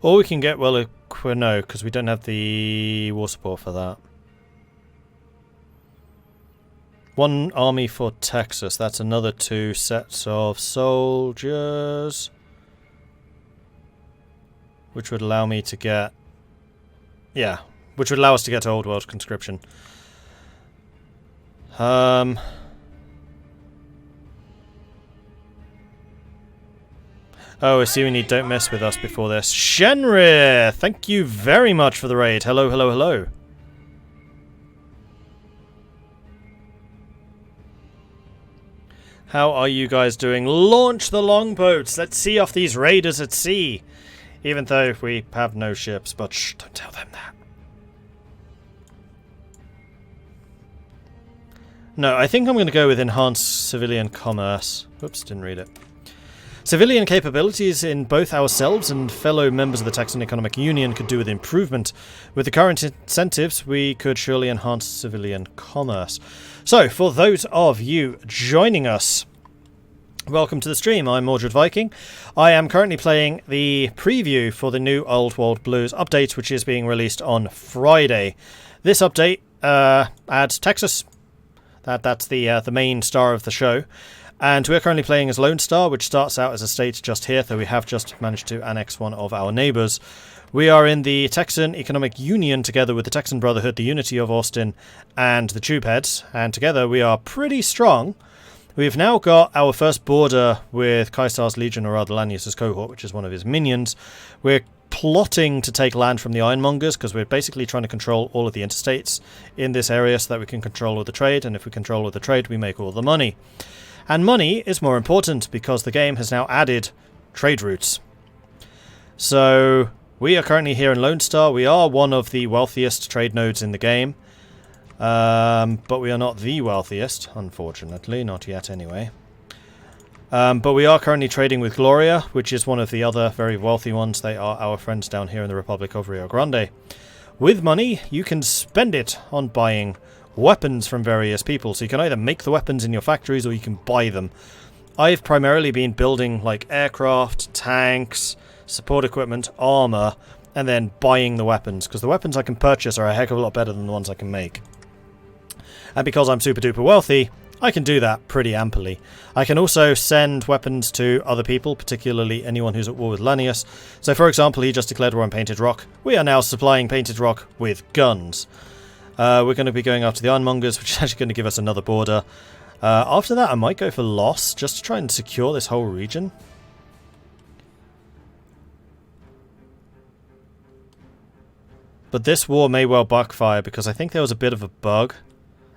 Or we can get, well, no, because we don't have the war support for that. 1 army for Texas. That's another 2 sets of soldiers. Which would allow me to get... Yeah, which would allow us to get to Old World conscription. Oh, I see we need Don't Mess With Us before this. Shenrir! Thank you very much for the raid. Hello, hello, hello. How are you guys doing? Launch the longboats! Let's see off these raiders at sea! Even though we have no ships, but shh, don't tell them that. No, I think I'm going to go with enhanced civilian commerce. Oops, didn't read it. Civilian capabilities in both ourselves and fellow members of the Texan Economic Union could do with improvement. With the current incentives, we could surely enhance civilian commerce. So, for those of you joining us, welcome to the stream. I'm Mordred Viking. I am currently playing the preview for the new Old World Blues update, which is being released on Friday. This update adds Texas. That's the main star of the show. And we're currently playing as Lone Star, which starts out as a state just here, though we have just managed to annex one of our neighbours. We are in the Texan Economic Union together with the Texan Brotherhood, the Unity of Austin, and the Tubeheads, and together we are pretty strong. We've now got our first border with Kaisar's Legion, or rather Lanius's cohort, which is one of his minions. We're plotting to take land from the Ironmongers, because we're basically trying to control all of the interstates in this area so that we can control all the trade, and if we control all the trade, we make all the money. And money is more important because the game has now added trade routes. So we are currently here in Lone Star. We are one of the wealthiest trade nodes in the game. But we are not the wealthiest, unfortunately. Not yet, anyway. But we are currently trading with Gloria, which is one of the other very wealthy ones. They are our friends down here in the Republic of Rio Grande. With money, you can spend it on buying weapons from various people. So you can either make the weapons in your factories or you can buy them. I've primarily been building like aircraft, tanks, support equipment, armor, and then buying the weapons, because the weapons I can purchase are a heck of a lot better than the ones I can make. And because I'm super duper wealthy, I can do that pretty amply. I can also send weapons to other people, particularly anyone who's at war with Lanius. So for example, he just declared war on Painted Rock. We are now supplying Painted Rock with guns. We're going to be going after the Ironmongers, which is actually going to give us another border. After that, I might go for Loss, just to try and secure this whole region. But this war may well backfire, because I think there was a bit of a bug.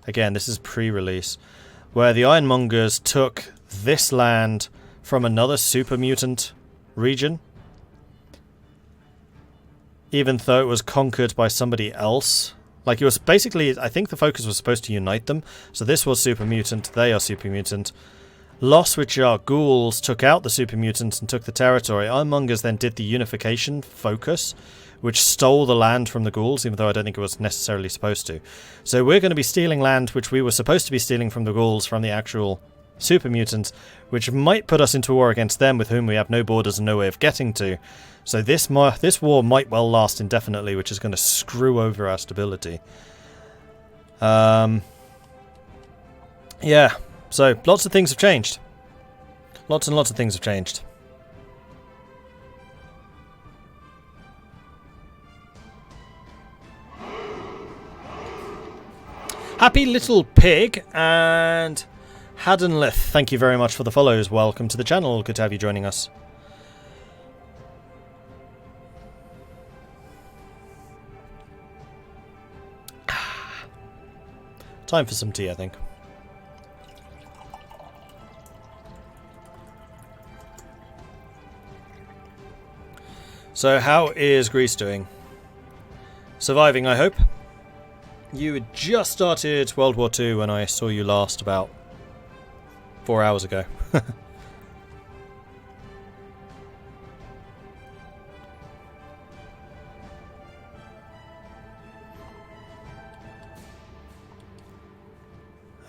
Again, this is pre-release, where the Ironmongers took this land from another super mutant region, even though it was conquered by somebody else. Like, it was basically, I think the focus was supposed to unite them. So this was super mutant, they are super mutant. Loss, which are ghouls, took out the super mutants and took the territory. Ironmongers then did the unification focus, which stole the land from the ghouls, even though I don't think it was necessarily supposed to. So we're going to be stealing land which we were supposed to be stealing from the ghouls, from the actual super mutants, which might put us into war against them, with whom we have no borders and no way of getting to. So this war might well last indefinitely, which is going to screw over our stability. Yeah, so lots of things have changed. Lots and lots of things have changed. Happy Little Pig and Haddonlith, thank you very much for the follows. Welcome to the channel. Good to have you joining us. Time for some tea, I think. So, how is Greece doing? Surviving, I hope. You had just started World War II when I saw you last about 4 hours ago.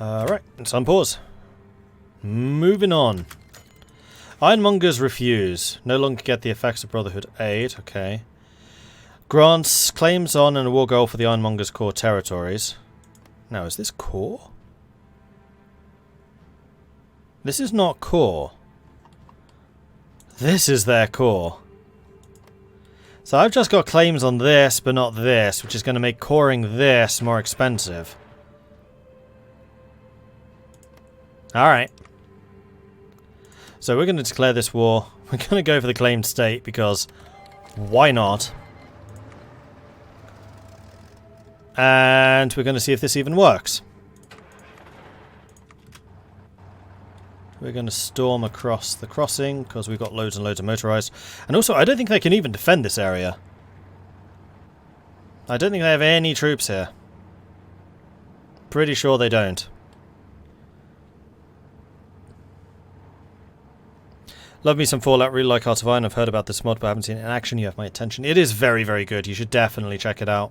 Alright, let's unpause. Moving on. Ironmongers refuse. No longer get the effects of Brotherhood aid. Okay. Grants claims on and a war goal for the Ironmongers' core territories. Now, is this core? This is not core. This is their core. So I've just got claims on this, but not this, which is going to make coring this more expensive. Alright. So we're going to declare this war. We're going to go for the claimed state, because why not? And we're going to see if this even works. We're going to storm across the crossing, because we've got loads and loads of motorized. And also, I don't think they can even defend this area. I don't think they have any troops here. Pretty sure they don't. Love me some Fallout, really like Heart of Iron. I've heard about this mod but haven't seen it in action. You have my attention. It is very, very good. You should definitely check it out.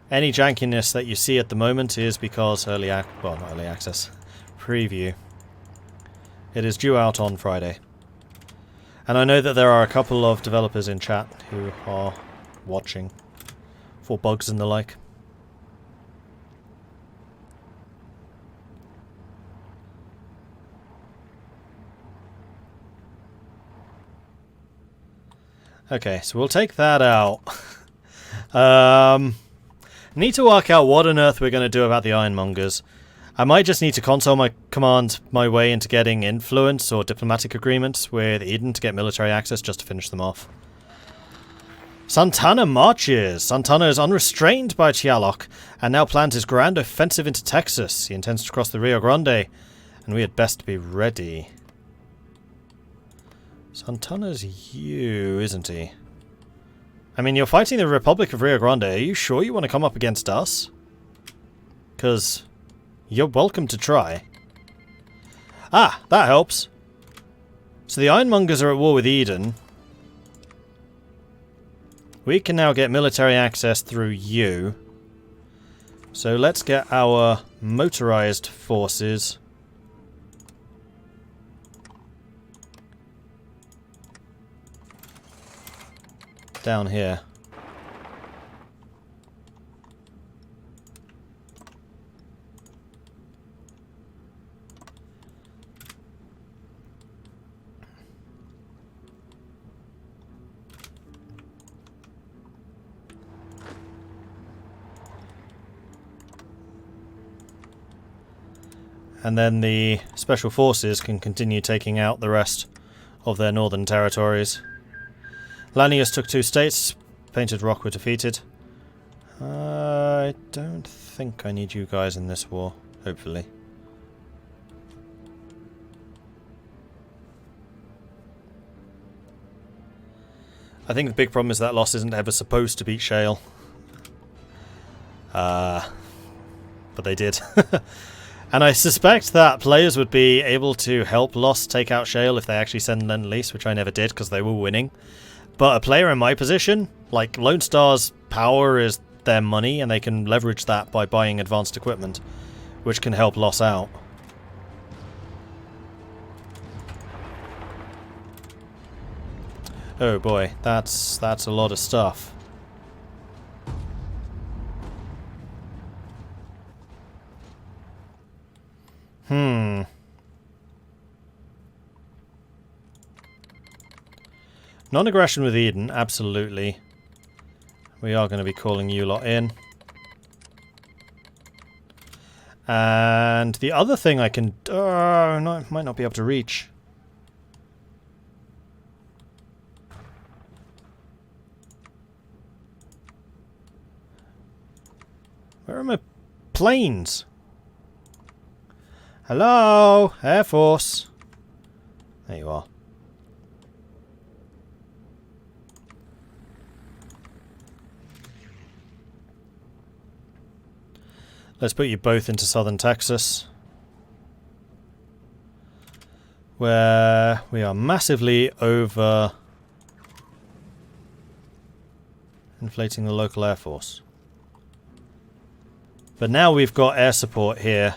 Any jankiness that you see at the moment is because not early access. Preview. It is due out on Friday. And I know that there are a couple of developers in chat who are watching for bugs and the like. Okay, so we'll take that out. Need to work out what on earth we're going to do about the Ironmongers. I might just need to console command my way into getting influence or diplomatic agreements with Eden to get military access just to finish them off. Santana marches. Santana is unrestrained by Chialok and now plans his grand offensive into Texas. He intends to cross the Rio Grande, and we had best be ready. Santana's you, isn't he? I mean, you're fighting the Republic of Rio Grande. Are you sure you want to come up against us? Because you're welcome to try. Ah, that helps. So the Ironmongers are at war with Eden. We can now get military access through you. So let's get our motorized forces down here. And then the special forces can continue taking out the rest of their northern territories. Lanius took 2 states. Painted Rock were defeated. I don't think I need you guys in this war, hopefully. I think the big problem is that loss isn't ever supposed to beat Shale. But they did. And I suspect that players would be able to help Lost take out Shale if they actually send Lend-Lease, which I never did because they were winning. But a player in my position, like Lone Star's power is their money, and they can leverage that by buying advanced equipment, which can help Lost out. Oh boy, that's a lot of stuff. Non-aggression with Eden, absolutely. We are going to be calling you lot in. And the other thing I can... no, might not be able to reach. Where are my planes? Hello, Air Force. There you are. Let's put you both into southern Texas, where we are massively over inflating the local air force. But now we've got air support here,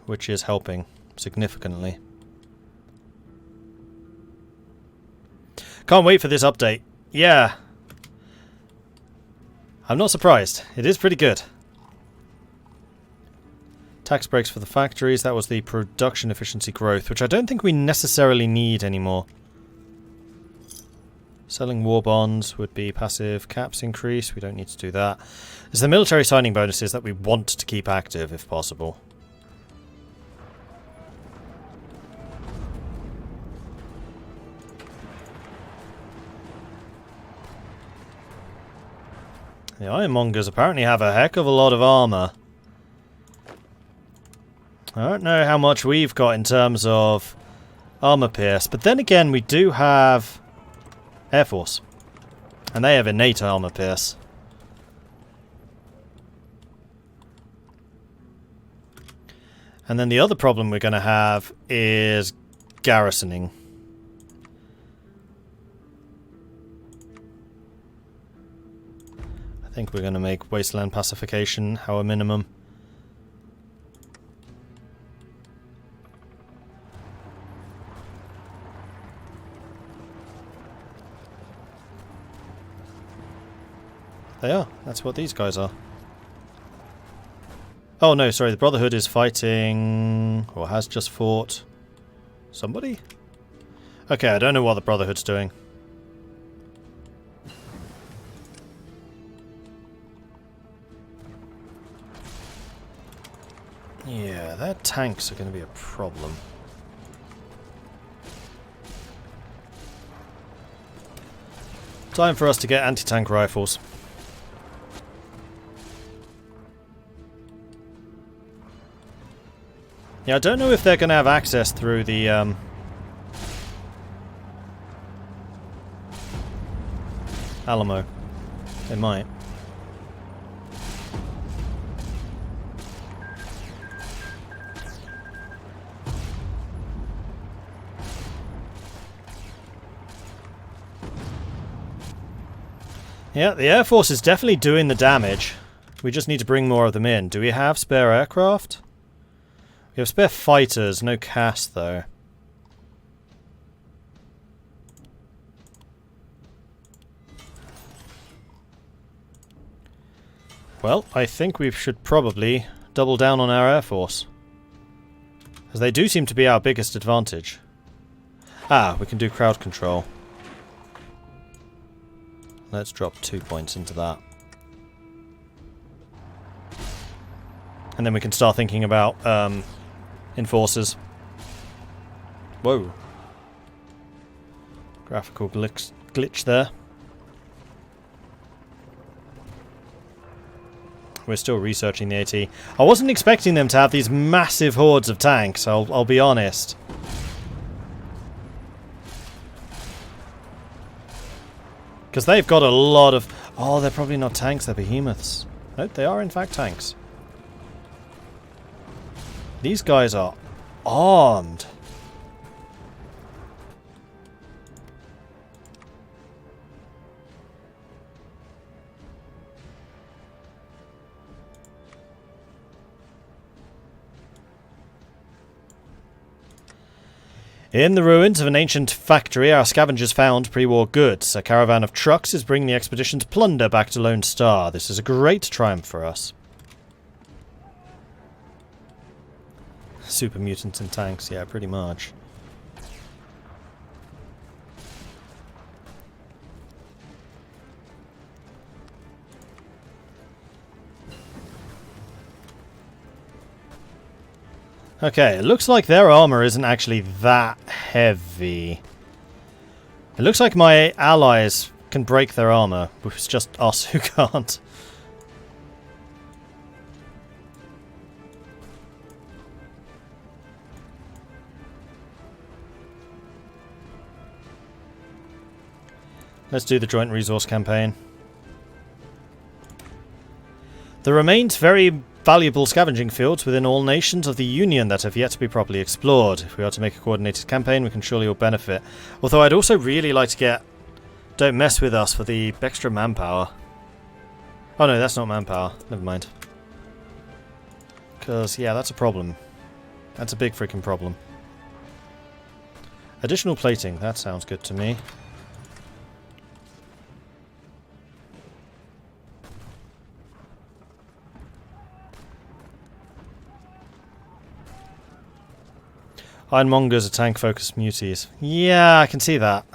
which is helping significantly. Can't wait for this update. Yeah. I'm not surprised. It is pretty good. Tax breaks for the factories. That was the production efficiency growth, which I don't think we necessarily need anymore. Selling war bonds would be passive caps increase. We don't need to do that. There's the military signing bonuses that we want to keep active if possible. The Ironmongers apparently have a heck of a lot of armor. I don't know how much we've got in terms of armor pierce, but then again we do have Air Force. And they have innate armor pierce. And then the other problem we're going to have is garrisoning. I think we're going to make wasteland pacification our minimum. They are. That's what these guys are. Oh no, sorry, the Brotherhood is fighting... or has just fought... somebody? Okay, I don't know what the Brotherhood's doing. Yeah, their tanks are going to be a problem. Time for us to get anti-tank rifles. Yeah, I don't know if they're going to have access through the, Alamo. They might. Yeah, the Air Force is definitely doing the damage. We just need to bring more of them in. Do we have spare aircraft? We have spare fighters, no cast though. Well, I think we should probably double down on our Air Force. As they do seem to be our biggest advantage. Ah, we can do crowd control. Let's drop 2 points into that. And then we can start thinking about enforcers. Whoa. Graphical glitch there. We're still researching the AT. I wasn't expecting them to have these massive hordes of tanks, I'll be honest. Because they've got a lot of... oh, they're probably not tanks, they're behemoths. No, they are in fact tanks. These guys are armed. In the ruins of an ancient factory, our scavengers found pre-war goods. A caravan of trucks is bringing the expedition's plunder back to Lone Star. This is a great triumph for us. Super mutants and tanks, yeah, pretty much. Okay, it looks like their armor isn't actually that heavy. It looks like my allies can break their armor, it's just us who can't. Let's do the joint resource campaign. There remains very valuable scavenging fields within all nations of the Union that have yet to be properly explored. If we are to make a coordinated campaign, we can surely all benefit. Although I'd also really like to get Don't Mess With Us for the extra manpower. Oh no, that's not manpower. Never mind. Because, yeah, that's a problem. That's a big freaking problem. Additional plating. That sounds good to me. Ironmongers are tank-focused muties. Yeah, I can see that.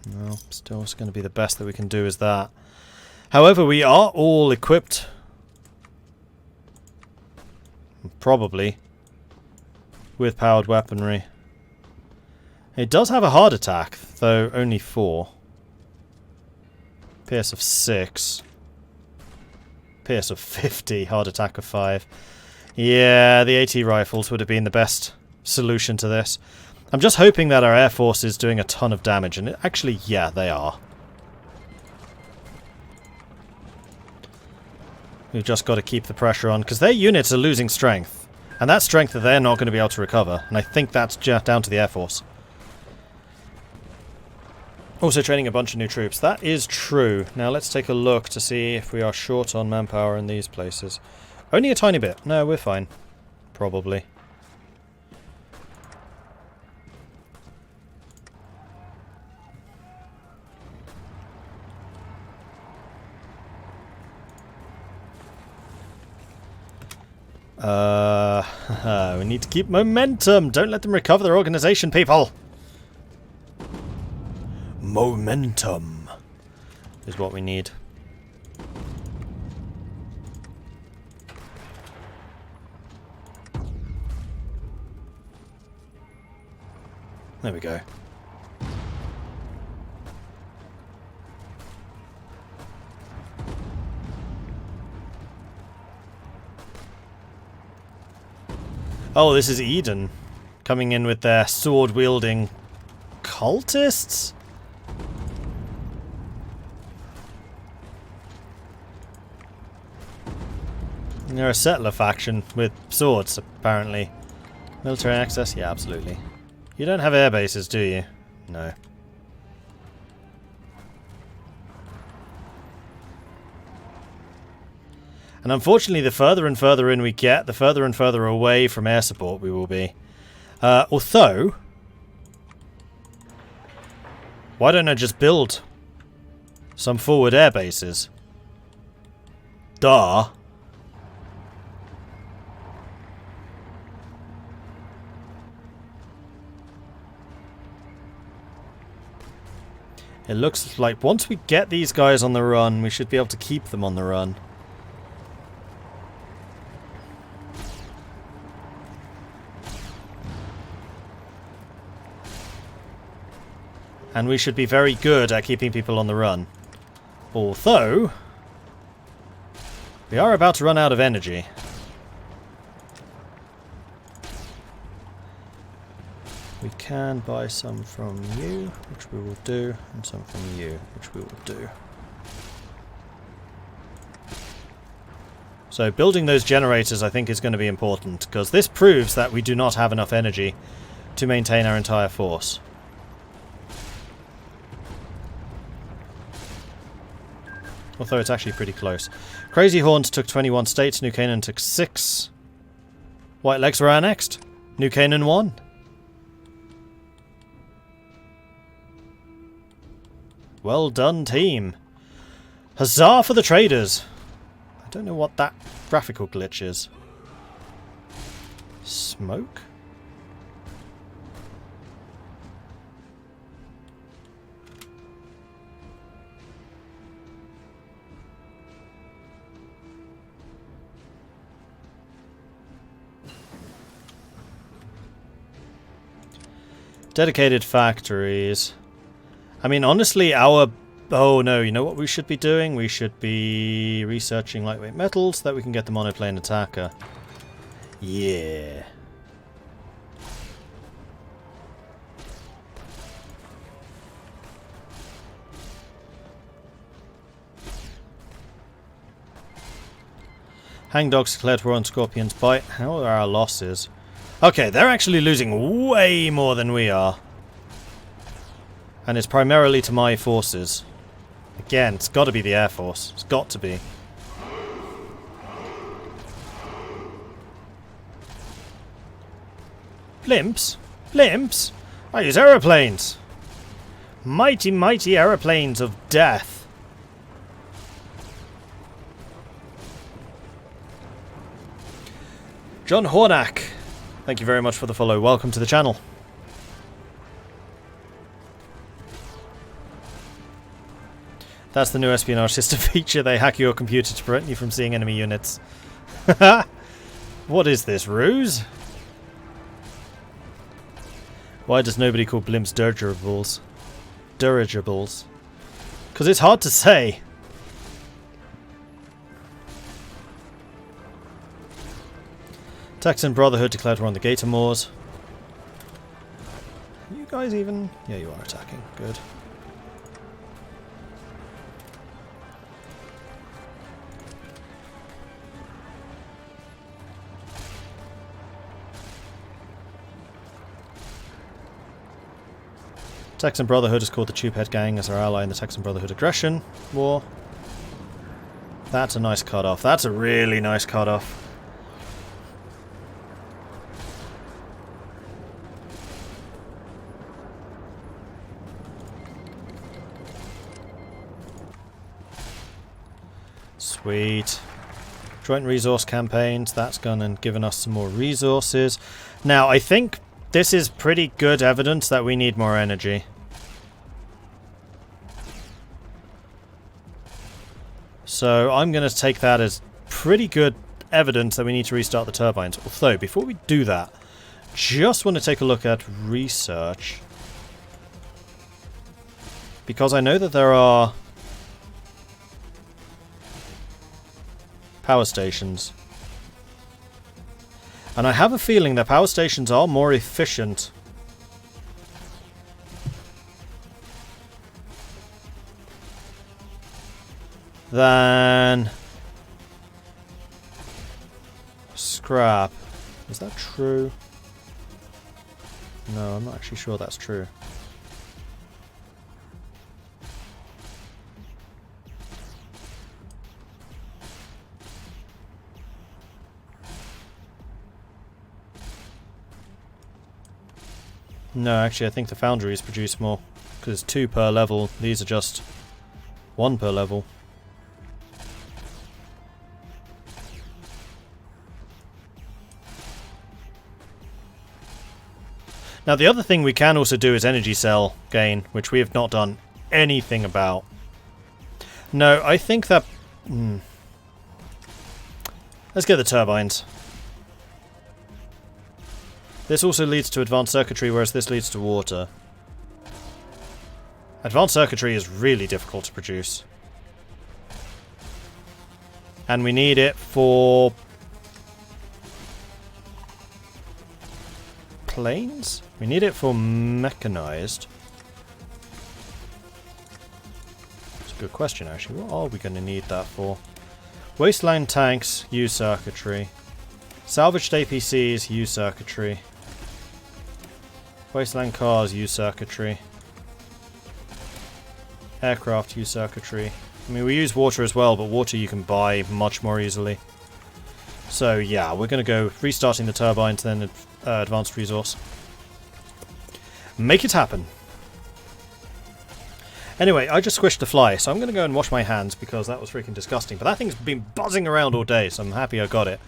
No, still it's going to be the best that we can do is that. However, we are all equipped. Probably. With powered weaponry. It does have a hard attack, though only 4. Pierce of 6. Pierce of 50, hard attack of 5. Yeah, the AT rifles would have been the best solution to this. I'm just hoping that our Air Force is doing a ton of damage, and actually, yeah, they are. We've just got to keep the pressure on, because their units are losing strength. And that strength that they're not going to be able to recover, and I think that's just down to the Air Force. Also training a bunch of new troops. That is true. Now let's take a look to see if we are short on manpower in these places. Only a tiny bit. No, we're fine. Probably. We need to keep momentum. Don't let them recover their organization, people. Momentum is what we need. There we go. Oh, this is Eden coming in with their sword-wielding cultists? They're a settler faction with swords, apparently. Military access? Yeah, absolutely. You don't have air bases, do you? No. And unfortunately, the further and further in we get, the further and further away from air support we will be. Although, why don't I just build some forward air bases? Duh. It looks like once we get these guys on the run, we should be able to keep them on the run. And we should be very good at keeping people on the run. Although, we are about to run out of energy. We can buy some from you, which we will do, and some from you, which we will do. So building those generators I think is going to be important, because this proves that we do not have enough energy to maintain our entire force. Although it's actually pretty close. Crazy Horns took 21 states, New Canaan took 6. White Legs were annexed. New Canaan won. Well done, team. Huzzah for the traders. I don't know what that graphical glitch is. Smoke? Dedicated factories. I mean, honestly, our... Oh, no, you know what we should be doing? We should be researching lightweight metals so that we can get the monoplane attacker. Yeah. Hangdogs declared war on Scorpion's Bite. How are our losses? Okay, they're actually losing way more than we are. And it's primarily to my forces. Again, it's got to be the Air Force. It's got to be. Blimps? Blimps? I use aeroplanes! Mighty, mighty aeroplanes of death. John Hornack, thank you very much for the follow. Welcome to the channel. That's the new espionage system feature. They hack your computer to prevent you from seeing enemy units. What is this, ruse? Why does nobody call blimps dirigibles? Dirigibles. Because it's hard to say. Texas Brotherhood declared war on the Gator Moors. Are you guys even? Yeah, you are attacking. Good. Texan Brotherhood has called the Tubehead Gang as our ally in the Texan Brotherhood aggression war. That's a nice cut-off. That's a really nice cut-off. Sweet. Joint resource campaigns. That's gone and given us some more resources. Now, I think this is pretty good evidence that we need more energy. So I'm going to take that as pretty good evidence that we need to restart the turbines. Although, before we do that, just want to take a look at research. Because I know that there are power stations. And I have a feeling that power stations are more efficient than scrap. Is that true? No, I'm not actually sure that's true. No, actually I think the foundries produce more, because 2 per level. These are just 1 per level. Now the other thing we can also do is energy cell gain, which we have not done anything about. No, I think that... Let's get the turbines. This also leads to advanced circuitry, whereas this leads to water. Advanced circuitry is really difficult to produce. And we need it for planes? We need it for mechanized. That's a good question, actually. What are we going to need that for? Wasteland tanks, use circuitry. Salvaged APCs, use circuitry. Wasteland cars, use circuitry. Aircraft, use circuitry. I mean, we use water as well, but water you can buy much more easily. So, yeah, we're going to go restarting the turbines, then advanced resource. Make it happen. Anyway, I just squished the fly, so I'm going to go and wash my hands because that was freaking disgusting. But that thing's been buzzing around all day, so I'm happy I got it.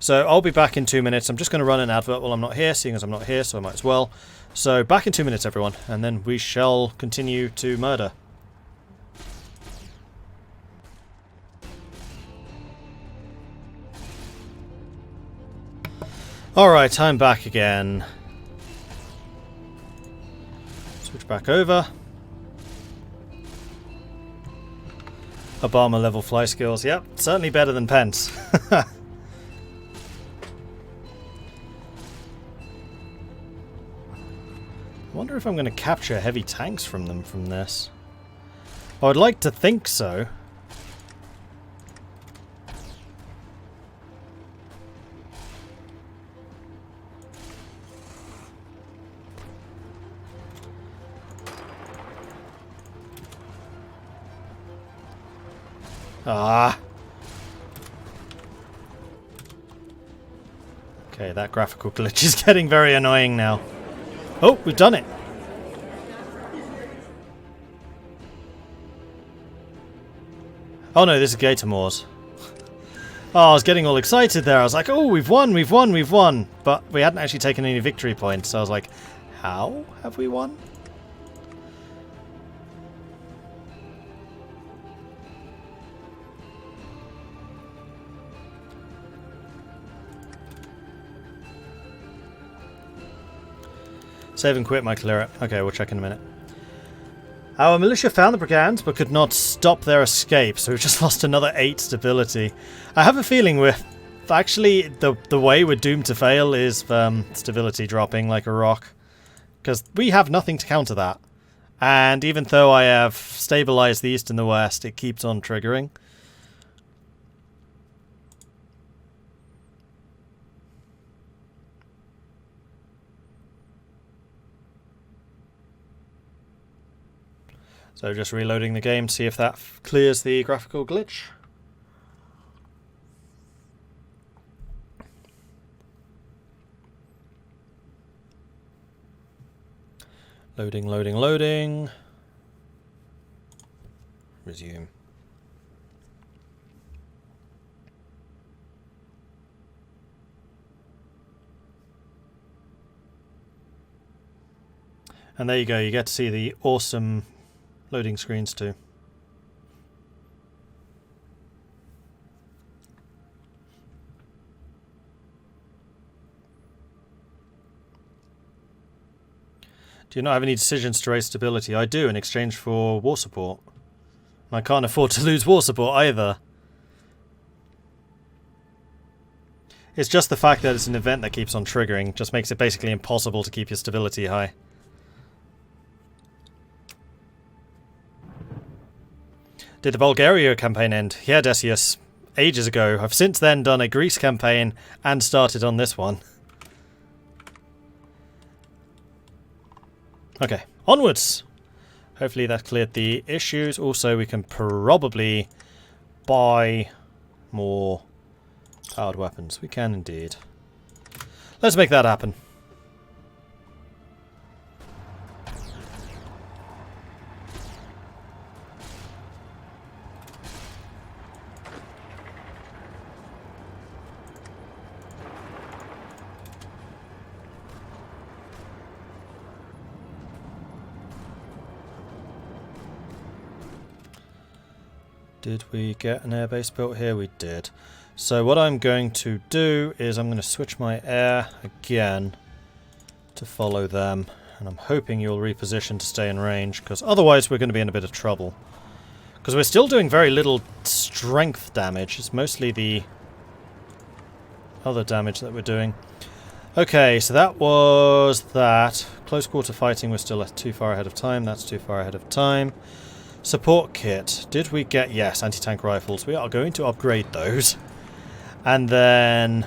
So I'll be back in 2 minutes. I'm just going to run an advert while I'm not here, seeing as I'm not here, so I might as well. So back in 2 minutes, everyone, and then we shall continue to murder. Alright, I'm back again. Switch back over. Obama level fly skills. Yep, certainly better than Pence. I wonder if I'm going to capture heavy tanks from them from this. I would like to think so. Ah. Okay, that graphical glitch is getting very annoying now. Oh, we've done it. Oh no, this is Gator Moors. Oh, I was getting all excited there. I was like, oh, we've won, we've won, we've won. But we hadn't actually taken any victory points, so I was like, how have we won? Save and quit, my clear it. Okay, we'll check in a minute. Our militia found the brigands, but could not stop their escape, so we've just lost another 8 stability. I have a feeling we're... Actually, the way we're doomed to fail is stability dropping like a rock. Because we have nothing to counter that. And even though I have stabilized the east and the west, it keeps on triggering. So just reloading the game to see if that clears the graphical glitch. Loading, loading, loading. Resume. And there you go, you get to see the awesome loading screens too. Do you not have any decisions to raise stability? I do, in exchange for war support. I can't afford to lose war support either. It's just the fact that it's an event that keeps on triggering just makes it basically impossible to keep your stability high. Did the Bulgaria campaign end? Yeah, Decius. Ages ago. I've since then done a Greece campaign and started on this one. Okay, onwards! Hopefully that cleared the issues. Also, we can probably buy more powered weapons. We can indeed. Let's make that happen. Did we get an airbase built here? We did. So what I'm going to do is I'm going to switch my air again to follow them. And I'm hoping you'll reposition to stay in range, because otherwise we're going to be in a bit of trouble. Because we're still doing very little strength damage. It's mostly the other damage that we're doing. Okay, so that was that. Close quarter fighting, we're still too far ahead of time. That's too far ahead of time. Support kit. Did we get... Yes, anti-tank rifles. We are going to upgrade those. And then